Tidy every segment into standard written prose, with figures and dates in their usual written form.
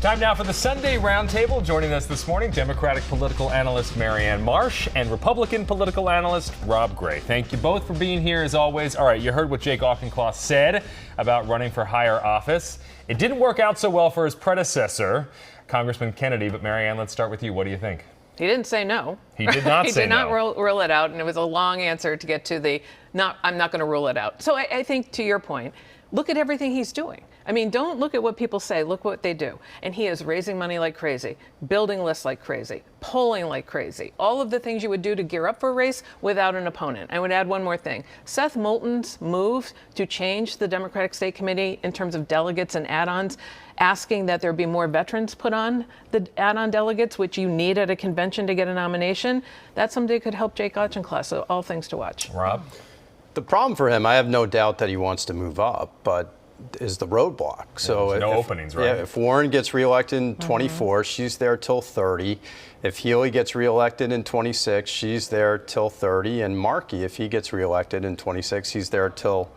Time now for the Sunday Roundtable. Joining us this morning, Democratic political analyst Marianne Marsh and Republican political analyst Rob Gray. Thank you both for being here as always. All right, you heard what Jake Auchincloss said about running for higher office. It didn't work out so well for his predecessor, Congressman Kennedy, but Marianne, let's start with you. What do you think? He didn't say no. He did not he say did not no. rule it out, and it was a long answer to get to the I'm not going to rule it out. So I think, to your point, look at everything he's doing. I mean, don't look at what people say, look what they do. And he is raising money like crazy, building lists like crazy, polling like crazy, all of the things you would do to gear up for a race without an opponent. I would add one more thing. Seth Moulton's move to change the Democratic State Committee in terms of delegates and add-ons, asking that there be more veterans put on the add-on delegates, which you need at a convention to get a nomination, that someday could help Jake Auchincloss. So all things to watch. Rob? The problem for him, I have no doubt that he wants to move up, but is the roadblock. So no openings, right? Yeah, if Warren gets reelected in 24, she's there till 30. If Healy gets reelected in 26, she's there till 30. And Markey, if he gets reelected in 26, he's there till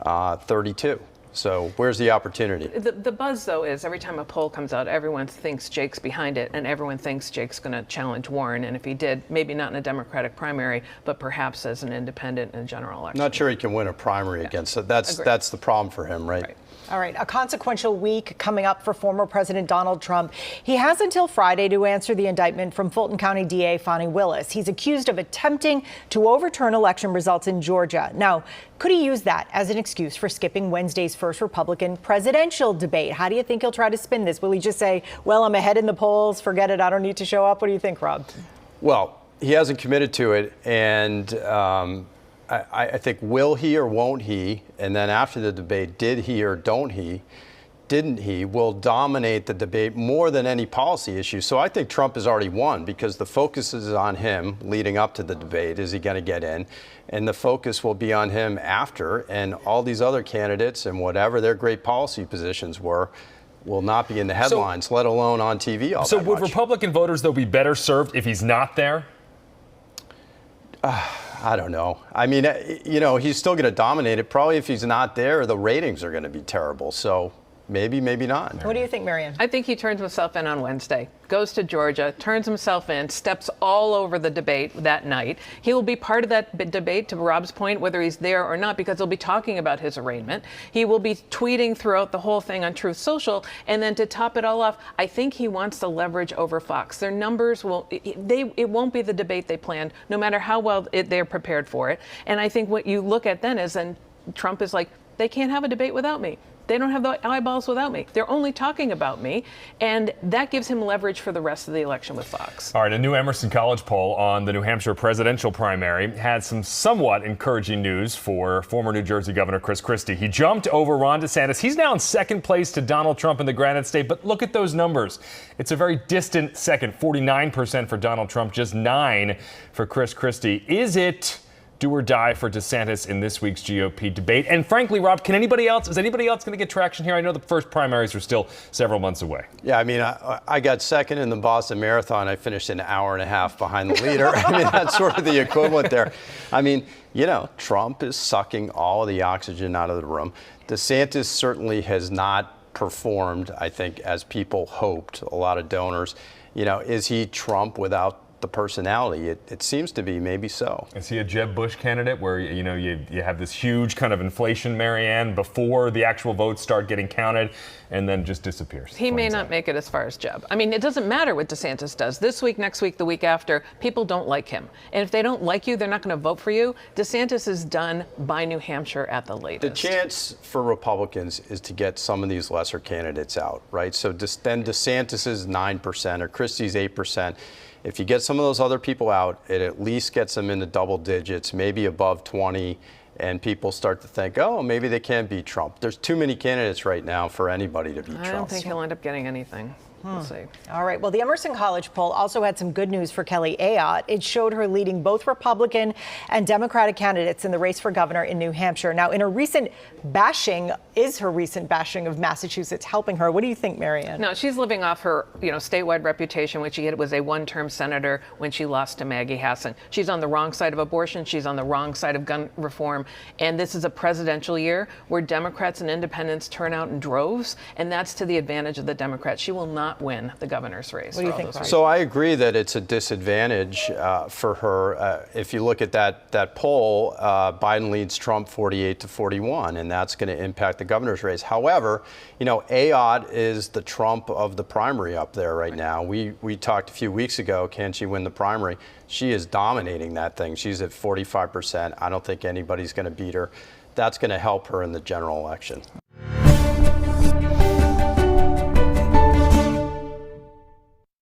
32. So where's the opportunity? The buzz, though, is every time a poll comes out, everyone thinks Jake's behind it, and everyone thinks Jake's going to challenge Warren. And if he did, maybe not in a Democratic primary, but perhaps as an independent in a general election. Not sure he can win a primary against it. That's the problem for him, right? All right, a consequential week coming up for former President Donald Trump. He has until Friday to answer the indictment from Fulton County DA Fani Willis. He's accused of attempting to overturn election results in Georgia. Now, could he use that as an excuse for skipping Wednesday's first Republican presidential debate? How do you think he'll try to spin this? Will he just say, well, I'm ahead in the polls, forget it, I don't need to show up? What do you think, Rob? Well, he hasn't committed to it, and I think will he or won't he, and then after the debate, did he or didn't he, will dominate the debate more than any policy issue. So I think Trump has already won because the focus is on him leading up to the debate. Is he going to get in? And the focus will be on him after, and all these other candidates and whatever their great policy positions were will not be in the headlines, let alone on TV all that much. So would Republican voters, though, be better served if he's not there? I don't know. I mean, he's still going to dominate it. Probably if he's not there, the ratings are going to be terrible. So maybe, maybe not. What do you think, Marianne? I think he turns himself in on Wednesday, goes to Georgia, turns himself in, steps all over the debate that night. He will be part of that debate, to Rob's point, whether he's there or not, because he'll be talking about his arraignment. He will be tweeting throughout the whole thing on Truth Social. And then to top it all off, I think he wants the leverage over Fox. Their numbers it won't be the debate they planned, no matter how well they're prepared for it. And I think what you look at then is Trump is like, they can't have a debate without me. They don't have the eyeballs without me. They're only talking about me. And that gives him leverage for the rest of the election with Fox. All right, a new Emerson College poll on the New Hampshire presidential primary had some somewhat encouraging news for former New Jersey Governor Chris Christie. He jumped over Ron DeSantis. He's now in second place to Donald Trump in the Granite State. But look at those numbers. It's a very distant second, 49% for Donald Trump, just 9% for Chris Christie. Is it do or die for DeSantis in this week's GOP debate? And frankly, Rob, is anybody else going to get traction here? I know the first primaries are still several months away. Yeah, I mean, I got second in the Boston Marathon. I finished an hour and a half behind the leader. I mean, that's sort of the equivalent there. I mean, Trump is sucking all of the oxygen out of the room. DeSantis certainly has not performed, I think, as people hoped, a lot of donors. Is he Trump without the personality? It seems to be, maybe so. Is he a Jeb Bush candidate where, you have this huge kind of inflation, Marianne, before the actual votes start getting counted and then just disappears? He may not make it as far as Jeb. I mean, it doesn't matter what DeSantis does. This week, next week, the week after, people don't like him. And if they don't like you, they're not going to vote for you. DeSantis is done by New Hampshire at the latest. The chance for Republicans is to get some of these lesser candidates out, right? So then DeSantis is 9% or Christie's 8%. If you get some of those other people out, it at least gets them into double digits, maybe above 20, and people start to think, oh, maybe they can beat Trump. There's too many candidates right now for anybody to beat Trump. I don't think he'll end up getting anything. We'll see. All right. Well, the Emerson College poll also had some good news for Kelly Ayotte. It showed her leading both Republican and Democratic candidates in the race for governor in New Hampshire. Now, in her recent bashing, is her recent bashing of Massachusetts helping her? What do you think, Marianne? No, she's living off her, statewide reputation, which she had was a one-term senator when she lost to Maggie Hassan. She's on the wrong side of abortion. She's on the wrong side of gun reform. And this is a presidential year where Democrats and independents turn out in droves, and that's to the advantage of the Democrats. She will not win the governor's race. What do you think, Brian? So I agree that it's a disadvantage for her. If you look at that poll, Biden leads Trump 48-41, and that's going to impact the governor's race. However, Ayotte is the Trump of the primary up there right now. We talked a few weeks ago, can she win the primary? She is dominating that thing. She's at 45%. I don't think anybody's going to beat her. That's going to help her in the general election.